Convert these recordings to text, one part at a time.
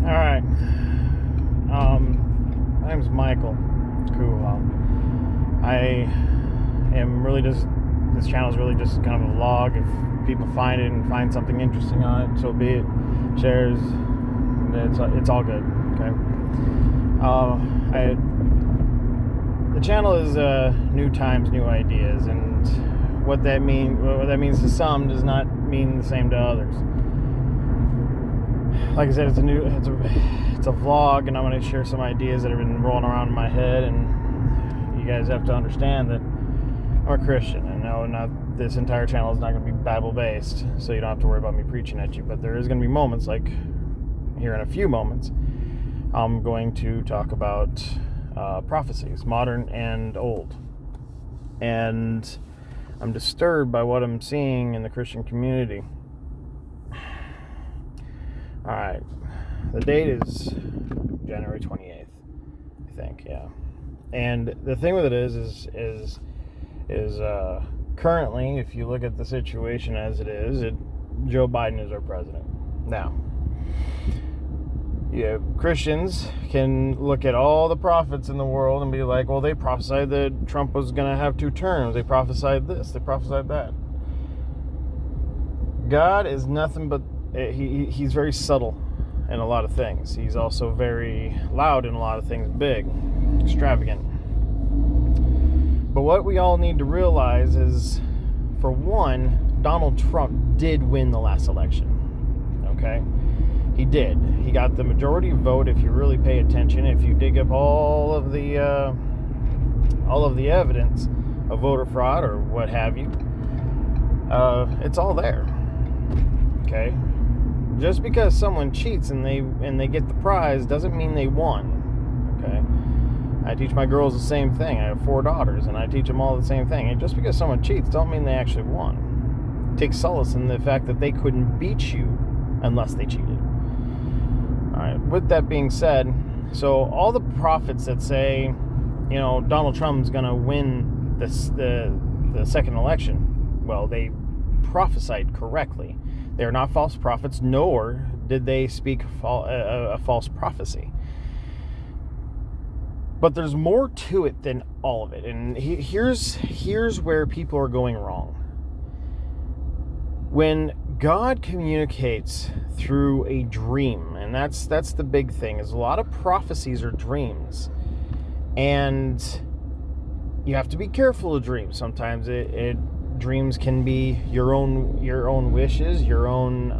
All right. My name's Michael Kuhal. I am really just, this channel is really just kind of a vlog. If people find it and find something interesting on it, so be it. Shares, it's all good. Okay. The channel is new times, new ideas, and what that means to some does not mean the same to others. Like I said, it's a vlog, and I'm going to share some ideas that have been rolling around in my head, and you guys have to understand that I'm a Christian, and no, this entire channel is not going to be Bible based, so you don't have to worry about me preaching at you. But there is going to be moments, like here in a few moments, I'm going to talk about prophecies, modern and old, and I'm disturbed by what I'm seeing in the Christian community. All right, the date is January 28th, I think, yeah. And the thing with it is currently, if you look at the situation as it is, Joe Biden is our president. Now, yeah, Christians can look at all the prophets in the world and be like, well, they prophesied that Trump was going to have 2 terms. They prophesied this. They prophesied that. God is nothing but, he's very subtle in a lot of things. He's also very loud in a lot of things, big, extravagant. But what we all need to realize is, for one, Donald Trump did win the last election. Okay? He did. He got the majority vote. If you really pay attention, if you dig up all of the evidence of voter fraud or what have you, it's all there. Okay? Just because someone cheats and they get the prize doesn't mean they won. Okay? I teach my girls the same thing. I have 4 daughters, and I teach them all the same thing. And just because someone cheats don't mean they actually won. Take solace in the fact that they couldn't beat you unless they cheated. Alright, with that being said, so all the prophets that say, Donald Trump's going to win the second election, well, they prophesied correctly. They are not false prophets, nor did they speak a false prophecy. But there's more to it than all of it. And here's where people are going wrong. When God communicates through a dream, and that's the big thing, is a lot of prophecies are dreams. And you have to be careful of dreams. Sometimes dreams can be your own wishes, your own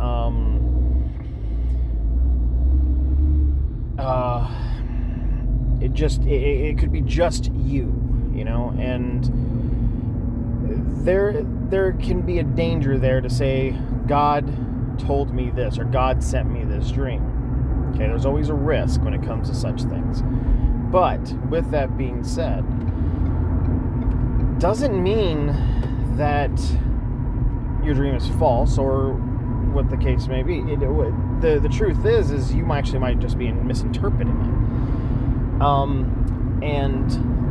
it could be just you, and there can be a danger there to say, God told me this, or God sent me this dream. Okay, there's always a risk when it comes to such things. But with that being said, doesn't mean that your dream is false, or what the case may be. The truth is you might just be misinterpreting it. And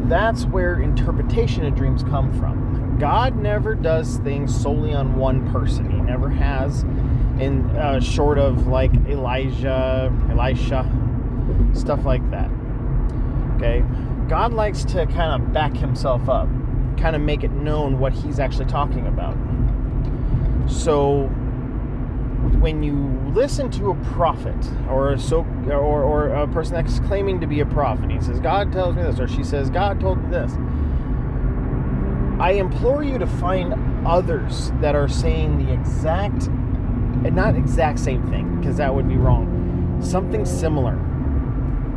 that's where interpretation of dreams come from. God never does things solely on one person. He never has, short of like Elisha, stuff like that. Okay? God likes to kind of back himself up, kind of make it known what he's actually talking about. So when you listen to a prophet or a person that's claiming to be a prophet, he says, God tells me this, or she says, God told me this, I implore you to find others that are saying the exact, and not exact same thing, because that would be wrong, something similar.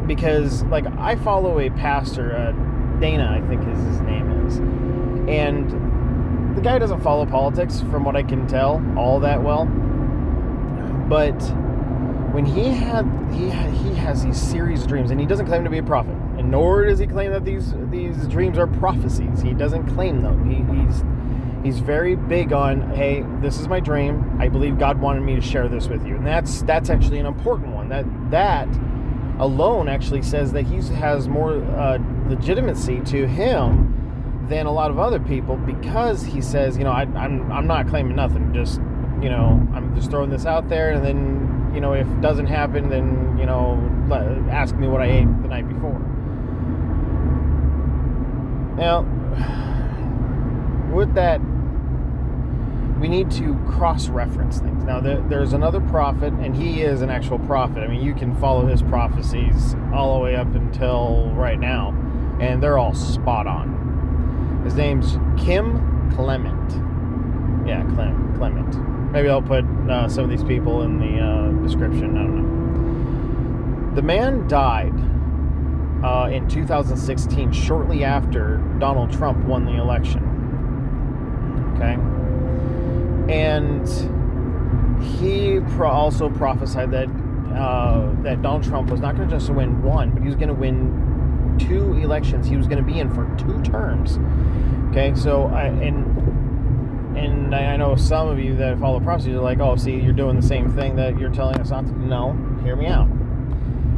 Because, like, I follow a pastor, Dana, I think his name is, and the guy doesn't follow politics, from what I can tell, all that well. But when he has these series of dreams, and he doesn't claim to be a prophet, and nor does he claim that these dreams are prophecies. He doesn't claim them. He's very big on, hey, this is my dream. I believe God wanted me to share this with you, and that's actually an important one. That alone actually says that he has more legitimacy to him than a lot of other people, because he says, I'm not claiming nothing. Just, I'm just throwing this out there, and then if it doesn't happen, then, ask me what I ate the night before. Now, with that, we need to cross-reference things. Now, there's another prophet, and he is an actual prophet. I mean, you can follow his prophecies all the way up until right now, and they're all spot on. His name's Kim Clement. Yeah, Clement. Maybe I'll put some of these people in the description. I don't know. The man died in 2016, shortly after Donald Trump won the election. Okay? And he also prophesied that Donald Trump was not going to just win one, but he was going to win 2 elections. He was going to be in for 2 terms. Okay, so I know some of you that follow prophecies are like, oh, see, you're doing the same thing that you're telling us not to do. No, hear me out.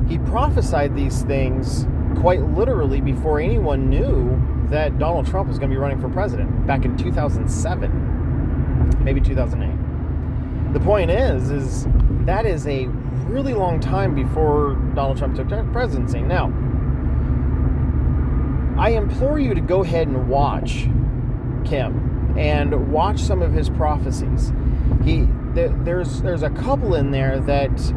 He prophesied these things quite literally before anyone knew that Donald Trump was going to be running for president back in 2007. Maybe 2008. The point is that is a really long time before Donald Trump took presidency. Now, I implore you to go ahead and watch Kim and watch some of his prophecies. There's a couple in there that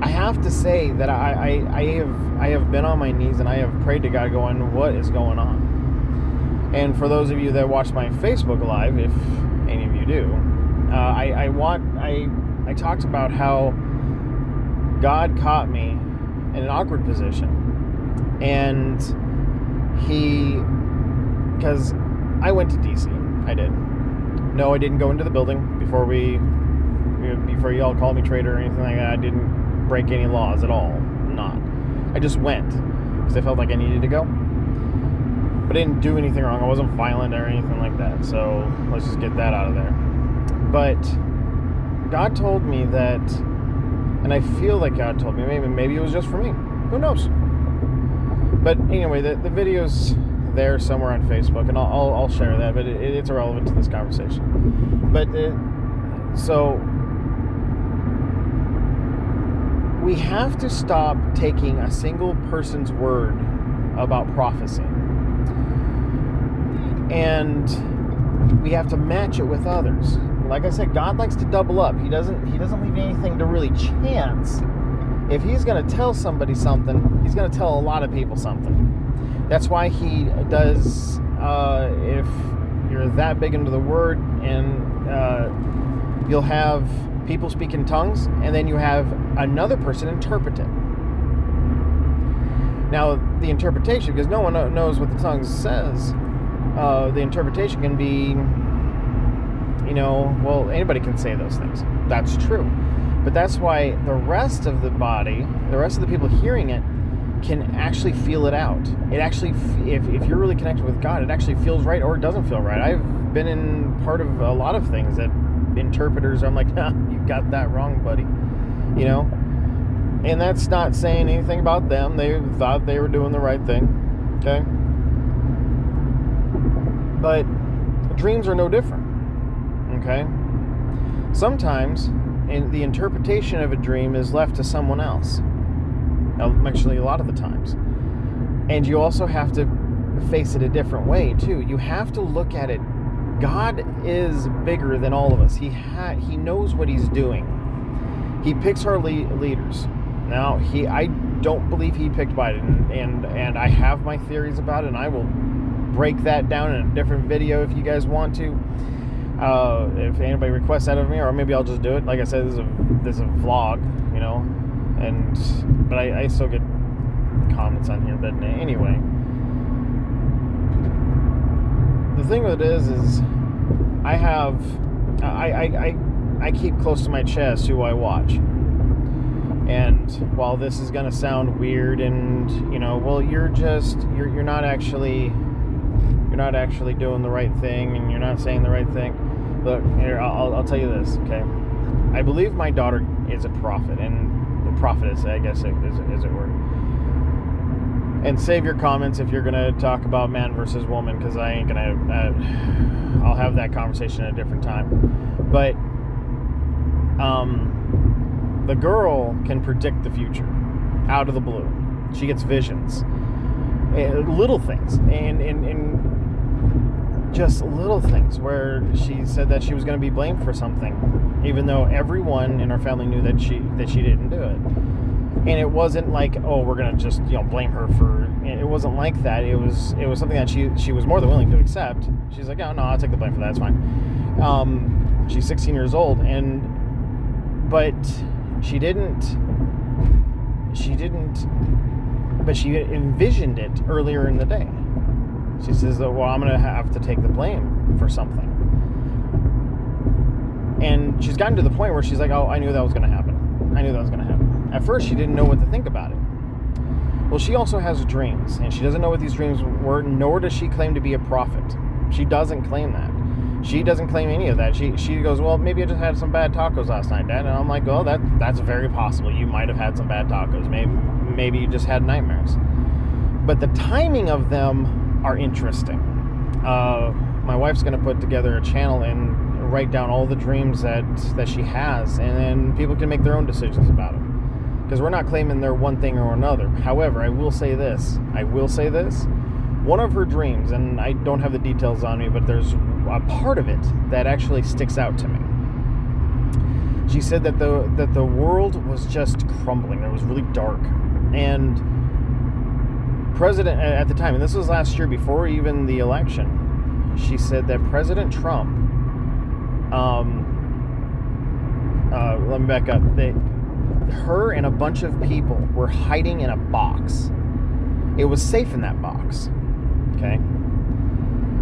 I have to say that I have been on my knees and I have prayed to God, going, what is going on? And for those of you that watch my Facebook Live, if any of you do, I talked about how God caught me in an awkward position, and because I went to DC, I did. No, I didn't go into the building before you all called me traitor or anything like that. I didn't break any laws at all. I just went because I felt like I needed to go. But I didn't do anything wrong. I wasn't violent or anything like that. So let's just get that out of there. But God told me that, and I feel like God told me, maybe it was just for me. Who knows? But anyway, the video's there somewhere on Facebook, and I'll share that. But it's irrelevant to this conversation. But so we have to stop taking a single person's word about prophecy. And we have to match it with others. Like I said, God likes to double up. He doesn't leave anything to really chance. If he's going to tell somebody something, he's going to tell a lot of people something. That's why he does, if you're that big into the word, and you'll have people speak in tongues, and then you have another person interpret it. Now, the interpretation, because no one knows what the tongue says, the interpretation can be, anybody can say those things. That's true. But that's why the rest of the body, the rest of the people hearing it, can actually feel it out. It actually, if you're really connected with God, it actually feels right or it doesn't feel right. I've been in part of a lot of things that interpreters, I'm like, nah, you got that wrong, buddy. And that's not saying anything about them. They thought they were doing the right thing. Okay? But dreams are no different. Okay? Sometimes the interpretation of a dream is left to someone else. Actually, a lot of the times. And you also have to face it a different way, too. You have to look at it. God is bigger than all of us. He knows what he's doing. He picks our leaders. Now, I don't believe he picked Biden, and I have my theories about it, and I will break that down in a different video if you guys want to. If anybody requests that of me, or maybe I'll just do it. Like I said, this is a vlog, but I still get comments on here. But anyway, the thing with it is I keep close to my chest who I watch. And while this is gonna sound weird, and you're not actually doing the right thing, and you're not saying the right thing. Look, here, I'll tell you this, okay? I believe my daughter is a prophet, and a prophetess, I guess, is it word. And save your comments if you're gonna talk about man versus woman, because I ain't gonna. I'll have that conversation at a different time. But The girl can predict the future out of the blue. She gets visions. Little things. And just little things where she said that she was going to be blamed for something, even though everyone in our family knew that she didn't do it. And it wasn't like, oh, we're going to just, blame her for... It wasn't like that. It was something that she was more than willing to accept. She's like, oh, no, I'll take the blame for that. It's fine. She's 16 years old, but she envisioned it earlier in the day. She says, well, I'm going to have to take the blame for something. And she's gotten to the point where she's like, oh, I knew that was going to happen. At first, she didn't know what to think about it. Well, she also has dreams, and she doesn't know what these dreams were, nor does she claim to be a prophet. She doesn't claim that. She doesn't claim any of that. She goes, well, maybe I just had some bad tacos last night, Dad. And I'm like, well, that's very possible. You might have had some bad tacos. Maybe you just had nightmares. But the timing of them are interesting. My wife's going to put together a channel and write down all the dreams that she has, and then people can make their own decisions about it. Because we're not claiming they're one thing or another. However, I will say this. One of her dreams, and I don't have the details on me, but there's a part of it that actually sticks out to me. She said that the world was just crumbling. It was really dark. And President, at the time, and this was last year before even the election, she said that President Trump, let me back up, her and a bunch of people were hiding in a box. It was safe in that box. Okay?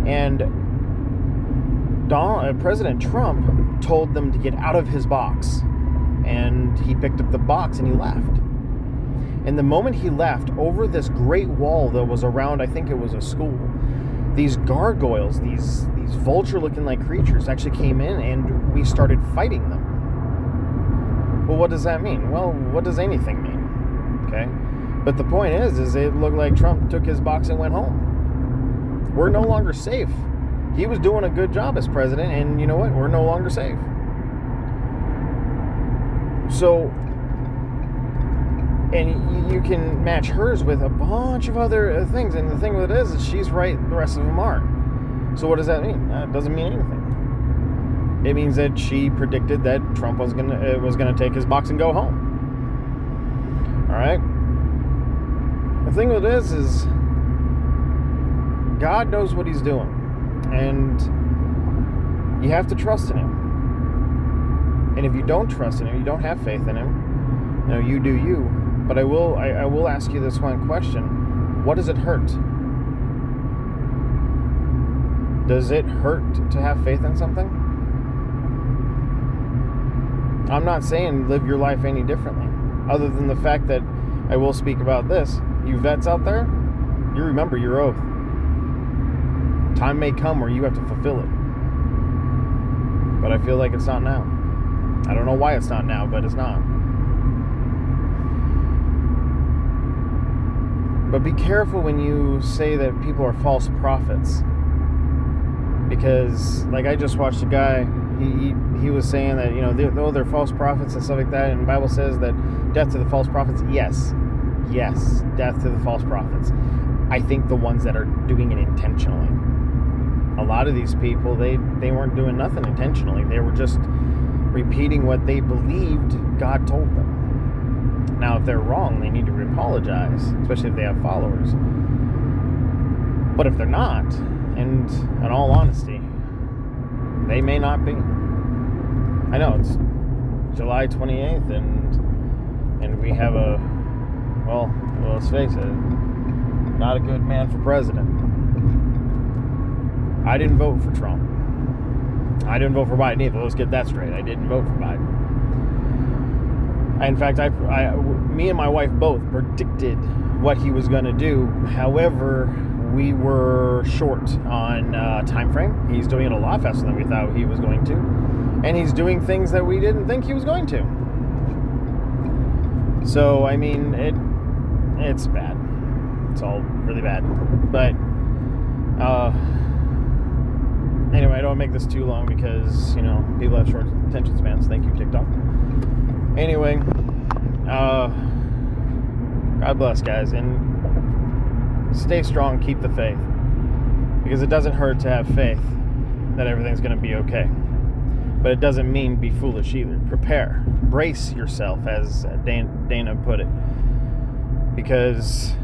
And President Trump told them to get out of his box. And he picked up the box and he left. And the moment he left, over this great wall that was around, I think it was a school, these gargoyles, these vulture-looking like creatures actually came in, and we started fighting them. Well, what does that mean? Well, what does anything mean? Okay? But the point is it looked like Trump took his box and went home. We're no longer safe. He was doing a good job as president, and you know what? We're no longer safe. So, and you can match hers with a bunch of other things, and the thing with it is she's right, the rest of them aren't. So what does that mean? It doesn't mean anything. It means that she predicted that Trump was gonna take his box and go home. All right. The thing with this is, God knows what He's doing, and you have to trust in Him. And if you don't trust in Him, you don't have faith in Him. You do you. But I will ask you this one question: what does it hurt? Does it hurt to have faith in something? I'm not saying live your life any differently, other than the fact that I will speak about this. You vets out there, you remember your oath. Time may come where you have to fulfill it. But I feel like it's not now. I don't know why it's not now, but it's not. But be careful when you say that people are false prophets. Because, like, I just watched a guy, he was saying that, they're false prophets and stuff like that, and the Bible says that death to the false prophets. Yes, death to the false prophets. I think the ones that are doing it intentionally. A lot of these people, they weren't doing nothing intentionally. They were just repeating what they believed God told them. Now, if they're wrong, they need to apologize, especially if they have followers. But if they're not, and in all honesty, they may not be. I know it's July 28th, and we have well, let's face it, not a good man for president. I didn't vote for Trump. I didn't vote for Biden either. Let's get that straight. I didn't vote for Biden. In fact, me and my wife both predicted what he was going to do. However, we were short on time frame. He's doing it a lot faster than we thought he was going to. And he's doing things that we didn't think he was going to. So, I mean, it's bad. It's all really bad. But, anyway, I don't make this too long because, people have short attention spans. Thank you, TikTok. Anyway, God bless, guys, and stay strong, keep the faith, because it doesn't hurt to have faith that everything's going to be okay. But it doesn't mean be foolish either. Prepare. Brace yourself, as Dana put it. Because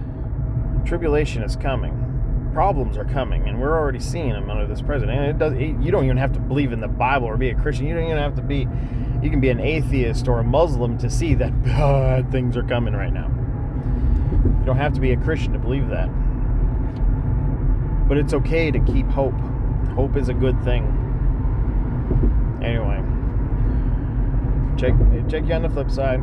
tribulation is coming. Problems are coming, and we're already seeing them under this president. And you don't even have to believe in the Bible or be a Christian. You don't even have to be... You can be an atheist or a Muslim to see that bad things are coming right now. You don't have to be a Christian to believe that. But it's okay to keep hope. Hope is a good thing. Anyway, check you on the flip side.